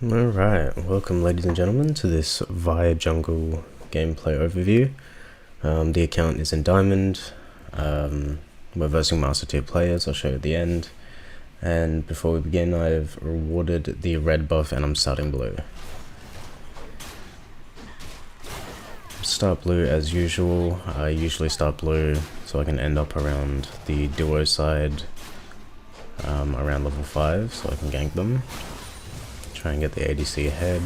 Alright, welcome ladies and gentlemen to this Vi Jungle gameplay overview. The account is in Diamond. We're versing Master Tier players, I'll show you at the end. And before we begin, I've rewarded the red buff and I'm starting blue. Start blue as usual. I usually start blue so I can end up around the duo side around level 5 so I can gank them. Try and get the ADC ahead.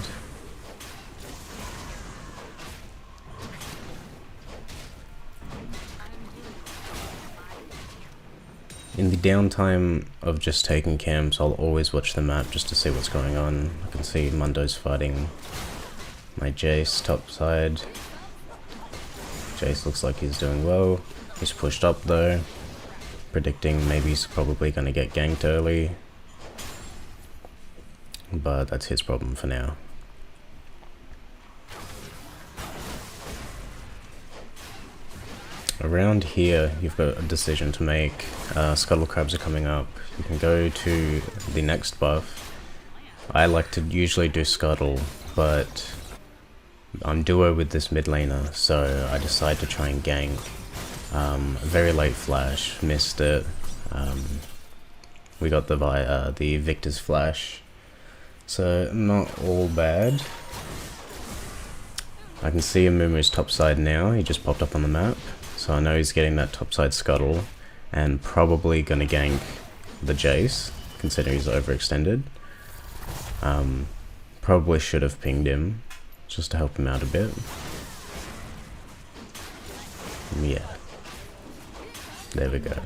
In the downtime of just taking camps, I'll always watch the map just to see what's going on. I can see Mundo's fighting my Jace top side. Jace looks like he's doing well. He's pushed up though, predicting maybe he's probably going to get ganked early. But that's his problem for now. Around here, you've got a decision to make. Scuttle Crabs are coming up. You can go to the next buff. I like to usually do Scuttle, but I'm duo with this mid laner, so I decide to try and gank. Very late flash, missed it. We got the Victor's flash. So, not all bad. I can see Amumu's top side now, he just popped up on the map. So I know he's getting that top side scuttle, and probably gonna gank the Jace, considering he's overextended. Probably should have pinged him, just to help him out a bit. Yeah. There we go.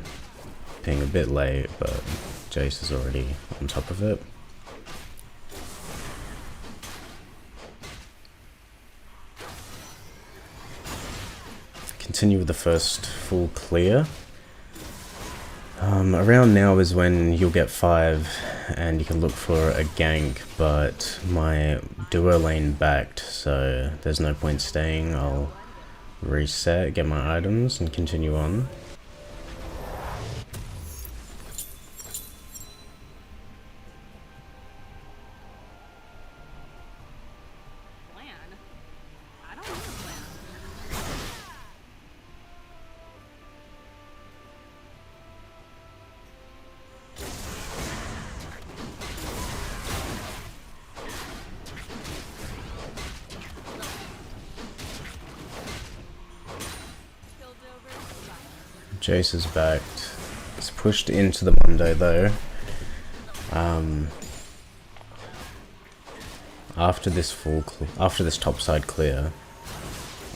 Ping a bit late, but Jace is already on top of it. Continue with the first full clear. Around now is when you'll get 5 and you can look for a gank, but my duo lane backed, so there's no point staying. I'll reset, get my items and continue on. Jace is backed. It's pushed into the Mundo though. After this topside clear,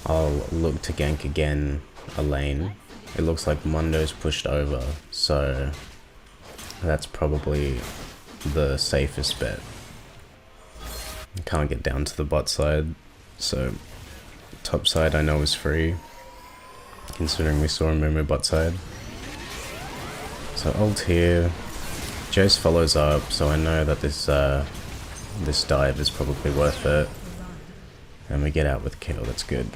I'll look to gank again a lane. It looks like Mundo's pushed over, so that's probably the safest bet. Can't get down to the bot side, so top side I know is free, considering we saw Amumu bot side. So ult here, Jace follows up, so I know that this dive is probably worth it. And we get out with a kill, that's good.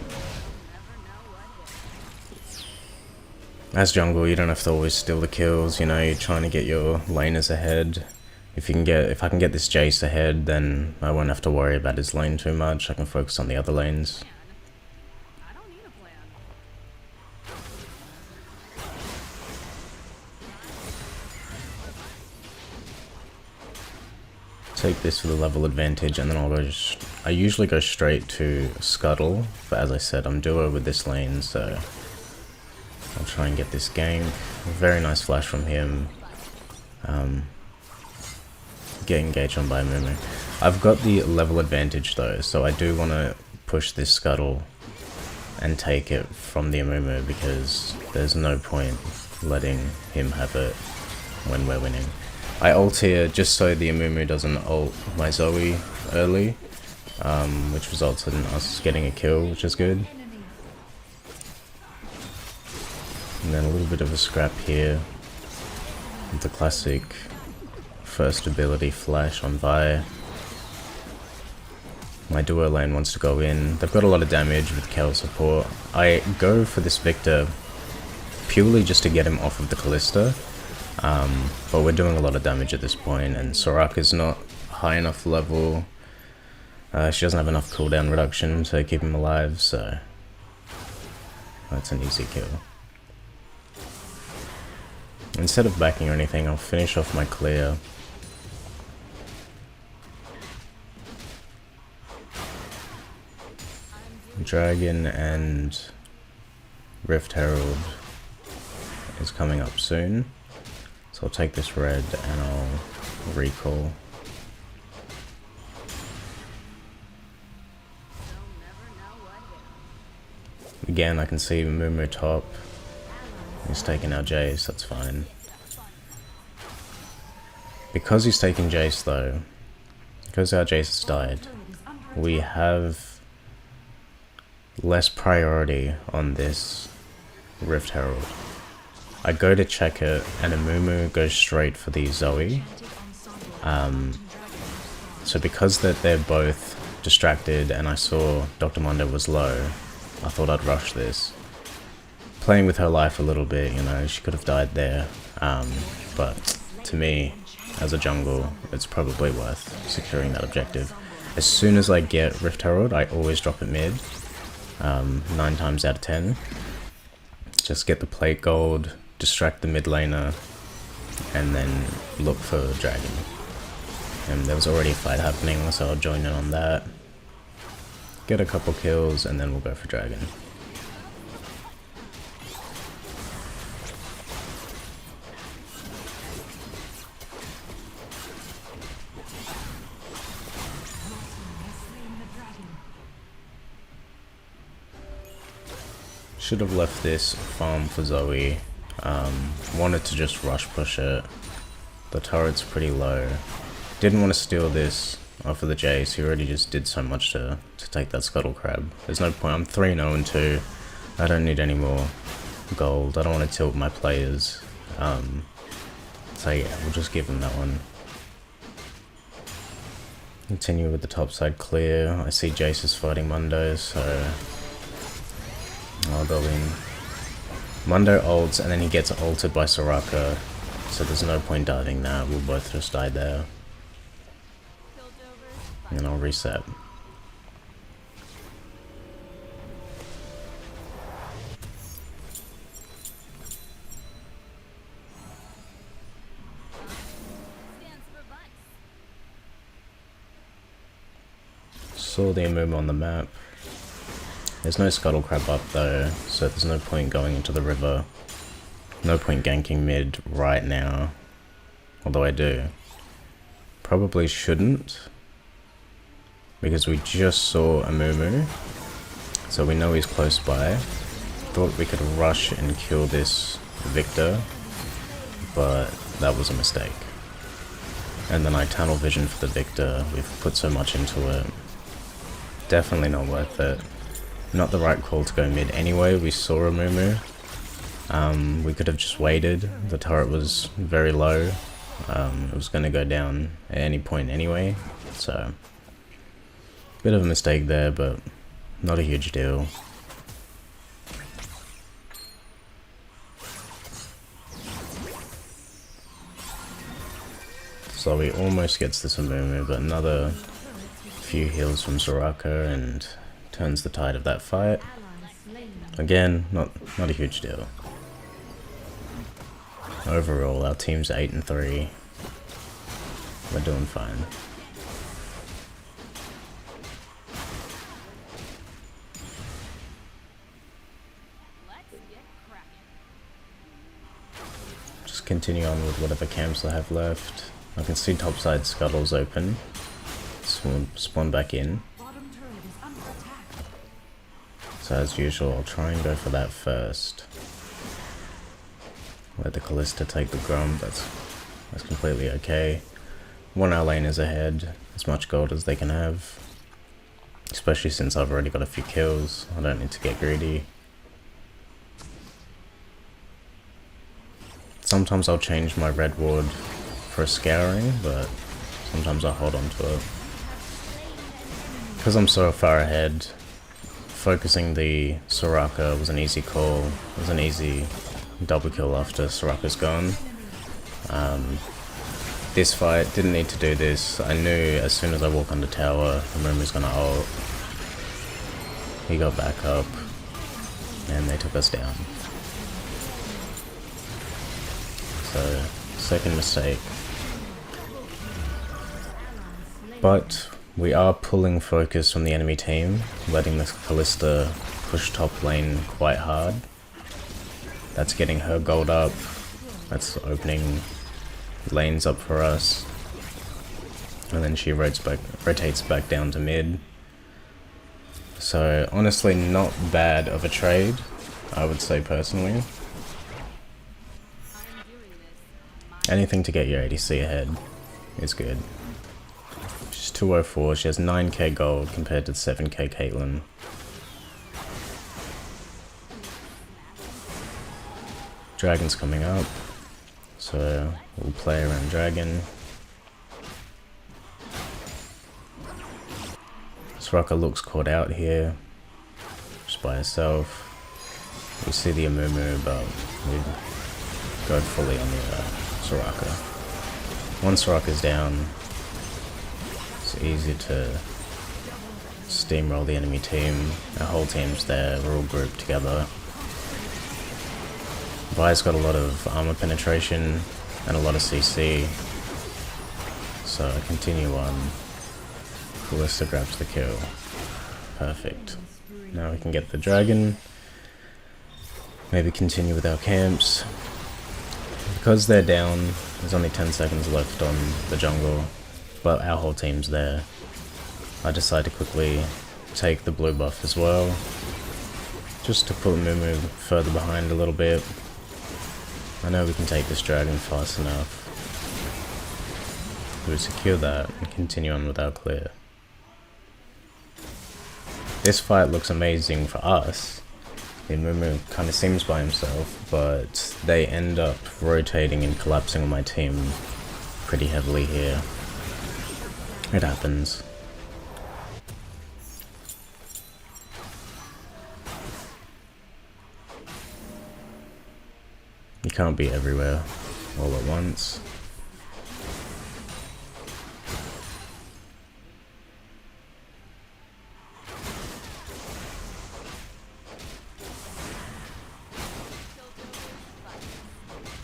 As jungle, you don't have to always steal the kills, you know, you're trying to get your laners ahead. If I can get this Jace ahead, then I won't have to worry about his lane too much, I can focus on the other lanes. Take this for the level advantage, and then I usually go straight to Scuttle, but as I said, I'm duo with this lane, so I'll try and get this gank. Very nice flash from him. Get engaged on by Amumu. I've got the level advantage though, so I do want to push this Scuttle and take it from the Amumu, because there's no point letting him have it when we're winning. I ult here just so the Amumu doesn't ult my Zoe early, which results in us getting a kill, which is good. And then a little bit of a scrap here with the classic first ability flash on Vi. My duo lane wants to go in. They've got a lot of damage with Kel support. I go for this Victor purely just to get him off of the Kalista. But we're doing a lot of damage at this point, and Soraka's not high enough level She doesn't have enough cooldown reduction to keep him alive, so that's an easy kill. Instead of backing or anything, I'll finish off my clear. Dragon and Rift Herald is coming up soon, so I'll take this red and I'll recall. Again, I can see Mumu top. He's taking our Jace, that's fine. Because he's taking Jace though, because our Jace has died, we have less priority on this Rift Herald. I go to check it and Amumu goes straight for the Zoe. So because they're both distracted and I saw Dr. Mondo was low, I thought I'd rush this. Playing with her life a little bit, you know, she could have died there. But to me, as a jungle, it's probably worth securing that objective. As soon as I get Rift Herald, I always drop it mid. 9 times out of 10. Just get the plate gold, distract the mid laner, and then look for dragon. And there was already a fight happening, so I'll join in on that. Get a couple kills, and then we'll go for dragon. Should have left this farm for Zoe. Wanted to just rush push it. The turret's pretty low. Didn't want to steal this off of the Jace. He already just did so much to take that Scuttle Crab. There's no point. I'm 3-0 and 2. I don't need any more gold. I don't want to tilt my players. So yeah, we'll just give him that one. Continue with the top side clear. I see Jace is fighting Mundo, so I'll go in. Mundo ults and then he gets ulted by Soraka, so there's no point diving that. We'll both just die there. And I'll reset. Saw the Amumu on the map. There's no Scuttle Crab up though, so there's no point going into the river. No point ganking mid right now. Although I do. Probably shouldn't, because we just saw Amumu, so we know he's close by. Thought we could rush and kill this Victor, but that was a mistake. And then I tunnel vision for the Victor. We've put so much into it. Definitely not worth it. Not the right call to go mid anyway. We saw Amumu. We could have just waited. The turret was very low. It was going to go down at any point anyway. So, bit of a mistake there, but not a huge deal. So he almost gets this Amumu, but another few heals from Soraka and turns the tide of that fight. Again, not a huge deal. Overall, our team's 8 and 3. We're doing fine. Just continue on with whatever camps I have left. I can see topside scuttles open. Spawn back in. So as usual, I'll try and go for that first. Let the Kalista take the Grump, that's completely okay. One our lane is ahead, as much gold as they can have. Especially since I've already got a few kills, I don't need to get greedy. Sometimes I'll change my red ward for a scouring, but sometimes I'll hold on to it. Because I'm so far ahead, focusing the Soraka was an easy call. It was an easy double kill after Soraka's gone. This fight, didn't need to do this. I knew as soon as I walk on the tower, Amumu's gonna ult. He got back up, and they took us down. So, second mistake. But we are pulling focus from the enemy team, letting the Kalista push top lane quite hard. That's getting her gold up. That's opening lanes up for us. And then she rotates back down to mid. So honestly, not bad of a trade, I would say personally. Anything to get your ADC ahead is good. She's 204, she has 9k gold compared to 7k Caitlyn. Dragon's coming up, so we'll play around Dragon. Soraka looks caught out here, just by herself. We see the Amumu, but we go fully on the Soraka. Once Soraka's down, it's easy to steamroll the enemy team. Our whole team's there, we're all grouped together. Vi's got a lot of armor penetration and a lot of CC, so I continue on. Kalista grabs the kill. Perfect. Now we can get the dragon. Maybe continue with our camps. Because they're down, there's only 10 seconds left on the jungle, but our whole team's there. I decide to quickly take the blue buff as well, just to put Mumu further behind a little bit. I know we can take this dragon fast enough. We secure that and continue on with our clear. This fight looks amazing for us. The Mumu kind of seems by himself, but they end up rotating and collapsing on my team pretty heavily here. It happens. You can't be everywhere all at once.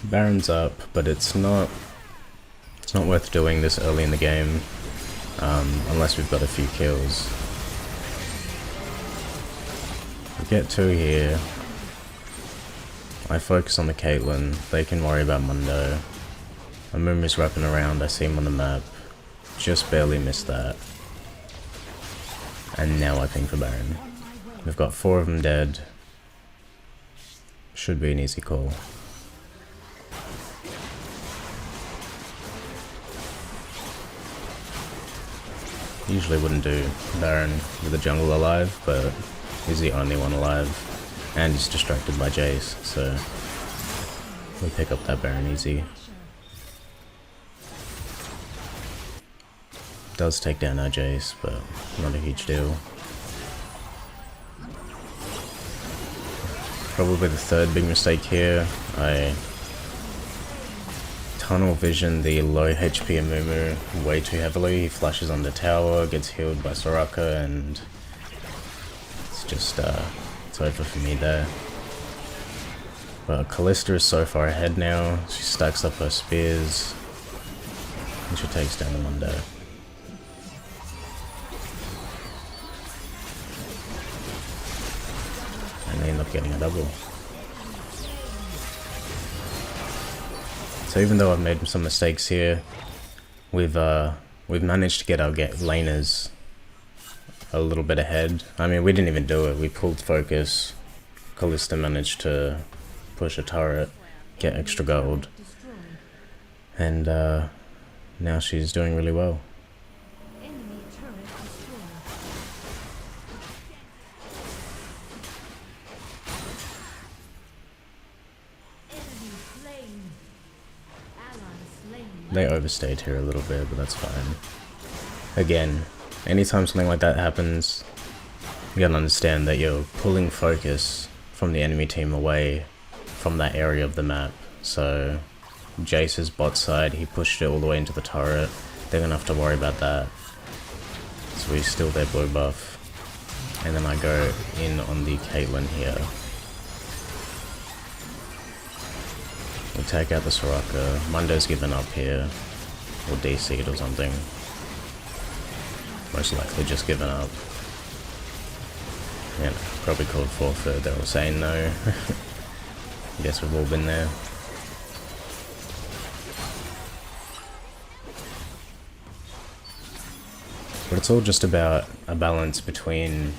Baron's up, but it's not worth doing this early in the game, unless we've got a few kills. We get 2 here. I focus on the Caitlyn, they can worry about Mundo. Amumu's wrapping around, I see him on the map. Just barely missed that. And now I ping for Baron. We've got 4 of them dead. Should be an easy call. Usually wouldn't do Baron with the jungle alive, but he's the only one alive. And he's distracted by Jace, so we pick up that Baron easy. Does take down our Jace, but not a huge deal. Probably the third big mistake here. I tunnel vision the low HP Amumu way too heavily. He flashes on the tower, gets healed by Soraka, and it's just it's over for me there. But Kalista is so far ahead now. She stacks up her spears and she takes down the Mundo. And they end up getting a double. So even though I've made some mistakes here, we've managed to get our laners a little bit ahead. I mean, we didn't even do it. We pulled focus. Kalista managed to push a turret, get extra gold, and now she's doing really well. They overstayed here a little bit, but that's fine. Again, anytime something like that happens, you gotta understand that you're pulling focus from the enemy team away from that area of the map. So Jace's bot side, he pushed it all the way into the turret. They're gonna have to worry about that. So we steal their blue buff. And then I go in on the Caitlyn here. We take out the Soraka. Mundo's given up here. Or DC'd or something. Most likely just given up. Yeah, probably called forfeit. They're all saying no. I guess we've all been there. But it's all just about a balance between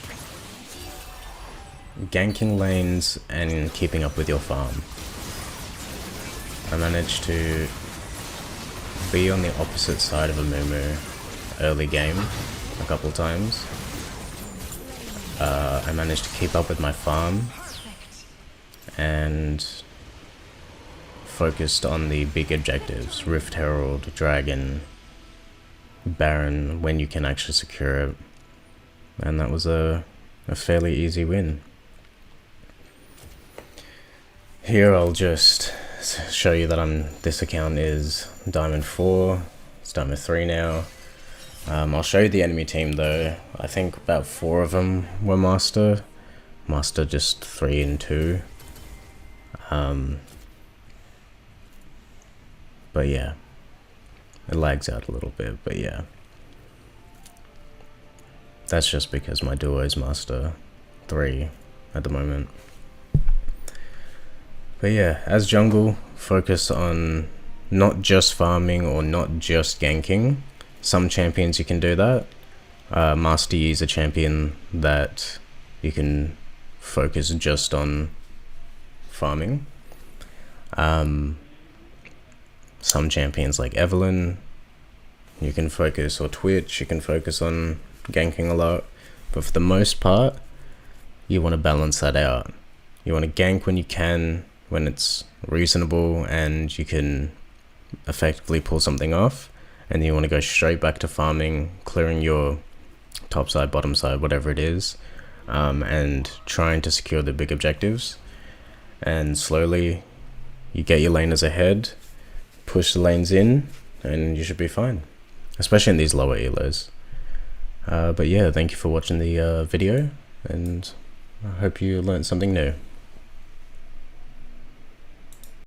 ganking lanes and keeping up with your farm. I managed to be on the opposite side of Amumu early game a couple times. I managed to keep up with my farm and focused on the big objectives: Rift Herald, Dragon, Baron, when you can actually secure it. And that was a fairly easy win. Here I'll just show you that this account is Diamond 4, it's Diamond 3 now. I'll show you the enemy team though. I think about 4 of them were Master. Master just 3 and 2. But yeah, it lags out a little bit, but yeah. That's just because my duo is Master 3 at the moment. But yeah, as jungle, focus on not just farming or not just ganking. Some champions you can do that. Master Yi is a champion that you can focus just on farming. Some champions like Evelynn, you can focus, or Twitch, you can focus on ganking a lot. But for the most part, you want to balance that out. You want to gank when you can, when it's reasonable and you can effectively pull something off, and then you want to go straight back to farming, clearing your top side, bottom side, whatever it is, and trying to secure the big objectives. And slowly you get your laners ahead, push the lanes in, and you should be fine, especially in these lower elos. But yeah, thank you for watching the video, and I hope you learned something new.